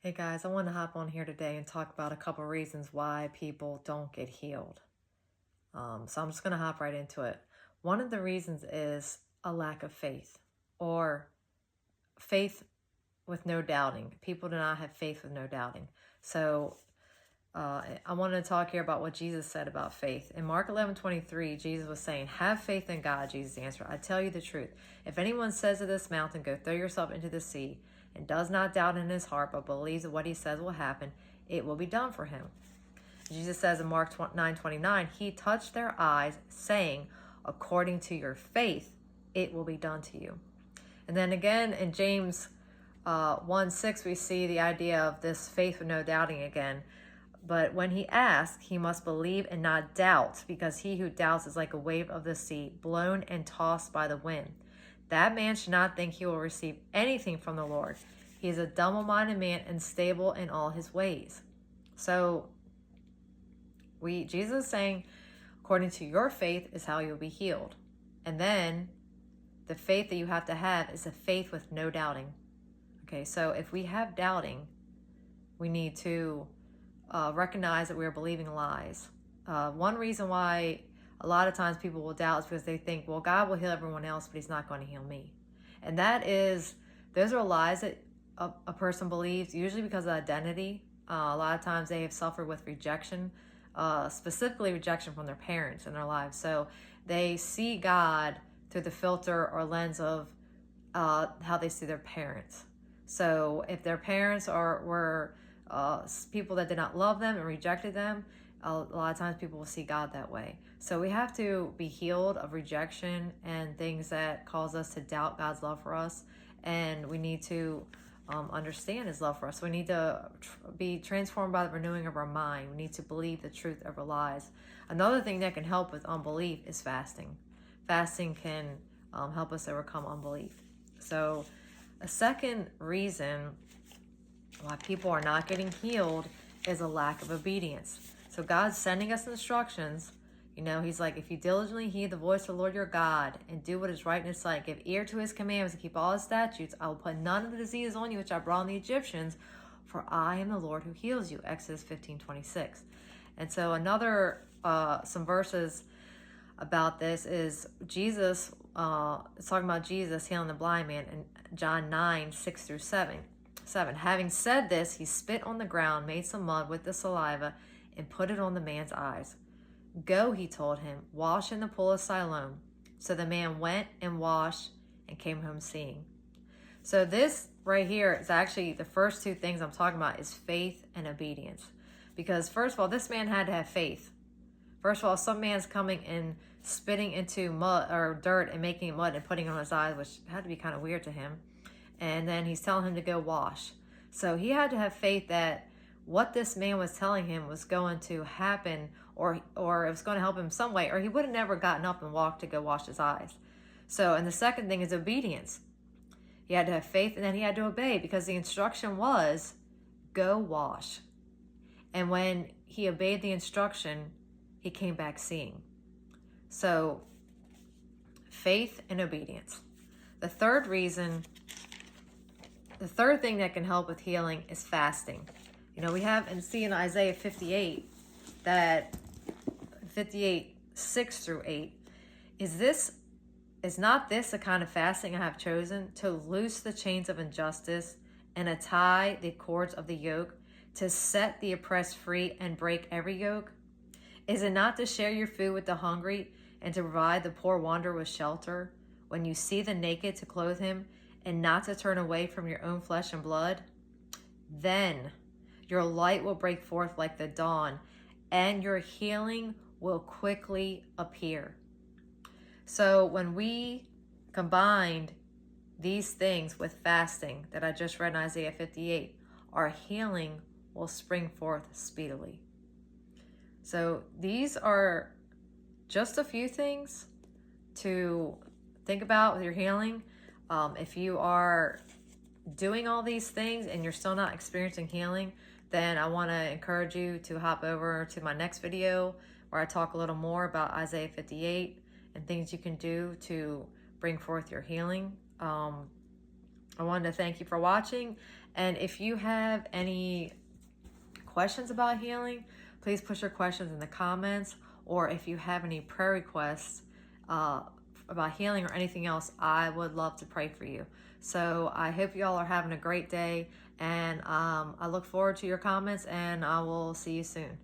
Hey guys, I want to hop on here today and talk about a couple reasons why people don't get healed. So I'm just going to hop right into it. One of the reasons is a lack of faith or faith with no doubting. People do not have faith with no doubting. So I wanted to talk here about what Jesus said about faith. In Mark 11:23, Jesus was saying, "Have faith in God," Jesus answered. "I tell you the truth. If anyone says to this mountain, 'Go throw yourself into the sea,' and does not doubt in his heart, but believes that what he says will happen, it will be done for him." Jesus says in Mark 9:29, "He touched their eyes, saying, 'According to your faith, it will be done to you.'" And then again in James 1:6, we see the idea of this faith with no doubting again. But when he asks, he must believe and not doubt, because he who doubts is like a wave of the sea, blown and tossed by the wind. That man should not think he will receive anything from the Lord. He is a double-minded man, unstable in all his ways. So Jesus is saying, according to your faith is how you'll be healed. And then the faith that you have to have is a faith with no doubting. Okay, so if we have doubting, we need to recognize that we're believing lies. One reason why a lot of times people will doubt is because they think, well, God will heal everyone else, but he's not going to heal me. And those are lies that a person believes, usually because of identity. A lot of times they have suffered with rejection, specifically rejection from their parents in their lives. So they see God through the filter or lens of how they see their parents. So if their parents were people that did not love them and rejected them, a lot of times people will see God that way. So we have to be healed of rejection and things that cause us to doubt God's love for us. And we need to understand his love for us. We need to be transformed by the renewing of our mind. We need to believe the truth over lies. Another thing that can help with unbelief is fasting. Fasting can help us overcome unbelief. So a second reason why people are not getting healed is a lack of obedience. So God's sending us instructions. He's like, if you diligently heed the voice of the Lord your God and do what is right in his sight, give ear to his commandments and keep all his statutes, I will put none of the diseases on you which I brought on the Egyptians, for I am the Lord who heals you. Exodus 15:26. And so some verses about this is Jesus, it's talking about Jesus healing the blind man in John 9:6-7. Having said this, he spit on the ground, made some mud with the saliva, and put it on the man's eyes. Go, he told him, wash in the pool of Siloam. So the man went and washed and came home seeing. So this right here is actually the first two things I'm talking about is faith and obedience. Because first of all, this man had to have faith. First of all, some man's coming and spitting into mud or dirt and making it mud and putting it on his eyes, which had to be kind of weird to him. And then he's telling him to go wash. So he had to have faith that what this man was telling him was going to happen, or it was going to help him some way, or he would have never gotten up and walked to go wash his eyes. So, and the second thing is obedience. He had to have faith, and then he had to obey, because the instruction was, go wash. And when he obeyed the instruction, he came back seeing. So, faith and obedience. The third thing that can help with healing is fasting. We have and see in Isaiah 58 that 58:6-8 is not this the kind of fasting I have chosen, to loose the chains of injustice and to tie the cords of the yoke, to set the oppressed free and break every yoke? Is it not to share your food with the hungry and to provide the poor wanderer with shelter? When you see the naked, to clothe him, and not to turn away from your own flesh and blood? Then your light will break forth like the dawn, and your healing will quickly appear. So when we combined these things with fasting that I just read in Isaiah 58, our healing will spring forth speedily. So these are just a few things to think about with your healing. If you are doing all these things and you're still not experiencing healing, then I want to encourage you to hop over to my next video where I talk a little more about Isaiah 58 and things you can do to bring forth your healing. I wanted to thank you for watching, And if you have any questions about healing, please put your questions in the comments. Or if you have any prayer requests about healing or anything else, I would love to pray for you. So I hope y'all are having a great day, and I look forward to your comments, and I will see you soon.